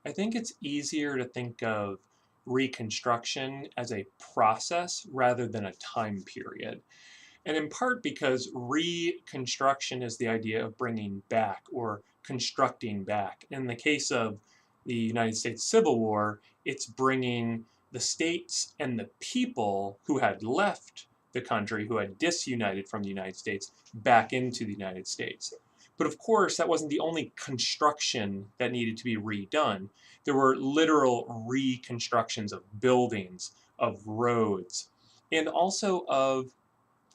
I think it's easier to think of Reconstruction as a process rather than a time period. And in part because Reconstruction is the idea of bringing back or constructing back. In the case of the United States Civil War, it's bringing the states and the people who had left the country, who had disunited from the United States, back into the United States. But of course, that wasn't the only construction that needed to be redone. There were literal reconstructions of buildings, of roads, and also of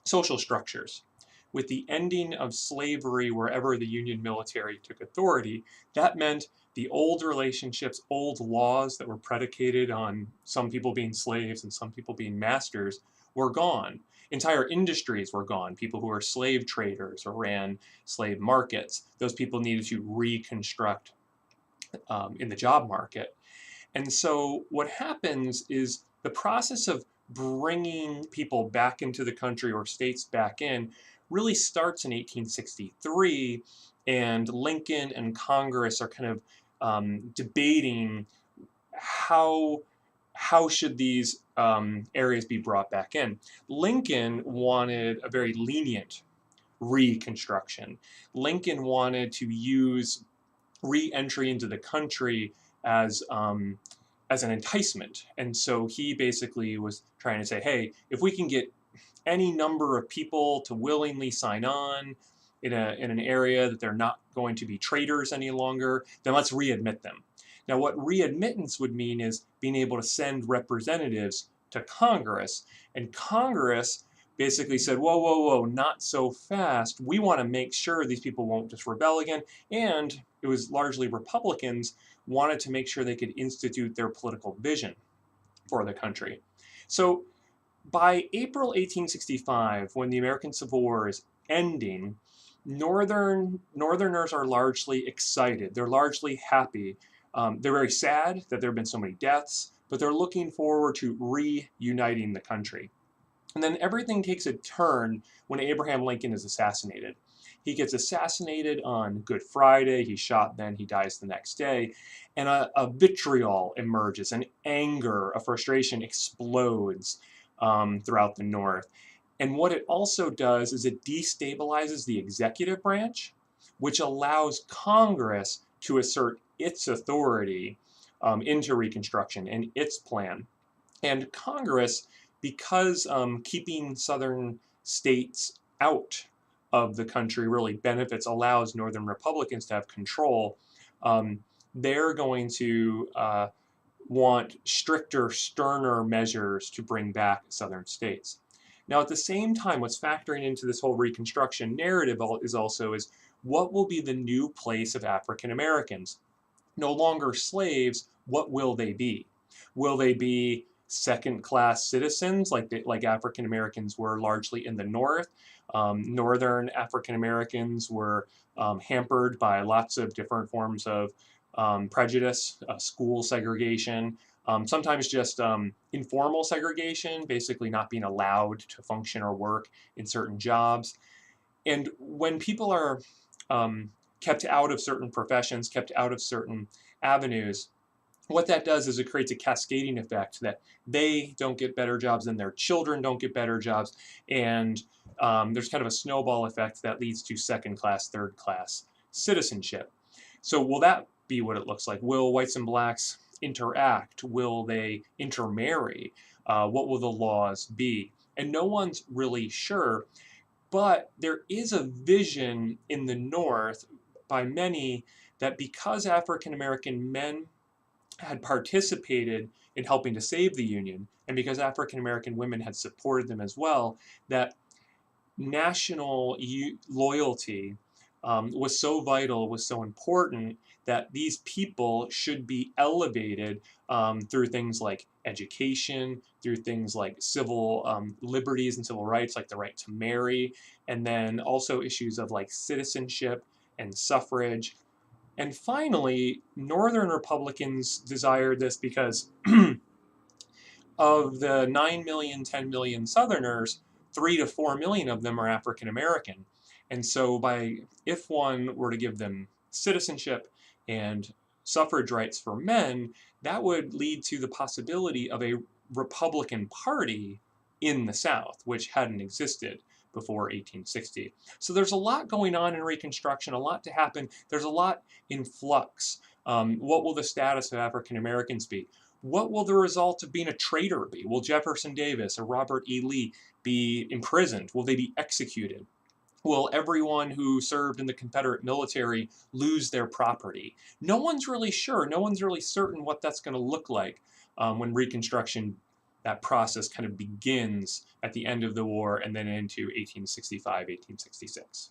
social structures. With the ending of slavery wherever the Union military took authority, that meant the old relationships, old laws that were predicated on some people being slaves and some people being masters were gone. Entire industries were gone. People who were slave traders or ran slave markets, those people needed to reconstruct in the job market. And so what happens is the process of bringing people back into the country or states back in really starts in 1863, and Lincoln and Congress are kind of debating how how should these areas be brought back in. Lincoln wanted a very lenient Reconstruction. Lincoln wanted to use re-entry into the country as as an enticement. And so he basically was trying to say, hey, if we can get any number of people to willingly sign on in an area that they're not going to be traitors any longer, then let's readmit them. Now, what readmittance would mean is being able to send representatives to Congress, and Congress basically said, whoa, whoa, whoa, not so fast. We want to make sure these people won't just rebel again. And it was largely Republicans wanted to make sure they could institute their political vision for the country. So by April 1865, when the American Civil War is ending, Northerners are largely excited. They're largely happy. They're very sad that there have been so many deaths, but they're looking forward to reuniting the country. And then everything takes a turn when Abraham Lincoln is assassinated. He gets assassinated on Good Friday. He's shot then. He dies the next day. And a vitriol emerges, an anger, a frustration explodes throughout the North. And what it also does is it destabilizes the executive branch, which allows Congress to assert its authority into Reconstruction and its plan. And Congress, because keeping southern states out of the country really benefits, allows Northern Republicans to have control, they're going to want stricter, sterner measures to bring back southern states. Now, at the same time, what's factoring into this whole Reconstruction narrative is what will be the new place of African Americans? No longer slaves, what will they be? Will they be second-class citizens like African Americans were largely in the North? Northern African Americans were hampered by lots of different forms of prejudice, school segregation, sometimes just informal segregation, basically not being allowed to function or work in certain jobs. And when people are kept out of certain professions, kept out of certain avenues, what that does is it creates a cascading effect that they don't get better jobs and their children don't get better jobs. And there's kind of a snowball effect that leads to second class, third class citizenship. So will that be what it looks like? Will whites and blacks interact? Will they intermarry? What will the laws be? And no one's really sure, but there is a vision in the North by many that because African American men had participated in helping to save the Union, and because African American women had supported them as well, that national loyalty was so vital, was so important, that these people should be elevated through things like education, through things like civil liberties and civil rights, like the right to marry, and then also issues of like citizenship and suffrage. And finally, Northern Republicans desired this because of the 9 million, 10 million Southerners, 3 to 4 million of them are African American. And so if one were to give them citizenship and suffrage rights for men, that would lead to the possibility of a Republican Party in the South, which hadn't existed before 1860. So there's a lot going on in Reconstruction, a lot to happen. There's a lot in flux. What will the status of African Americans be? What will the result of being a traitor be? Will Jefferson Davis or Robert E. Lee be imprisoned? Will they be executed? Will everyone who served in the Confederate military lose their property? No one's really sure. No one's really certain what that's going to look like when Reconstruction, that process kind of begins at the end of the war and then into 1865, 1866.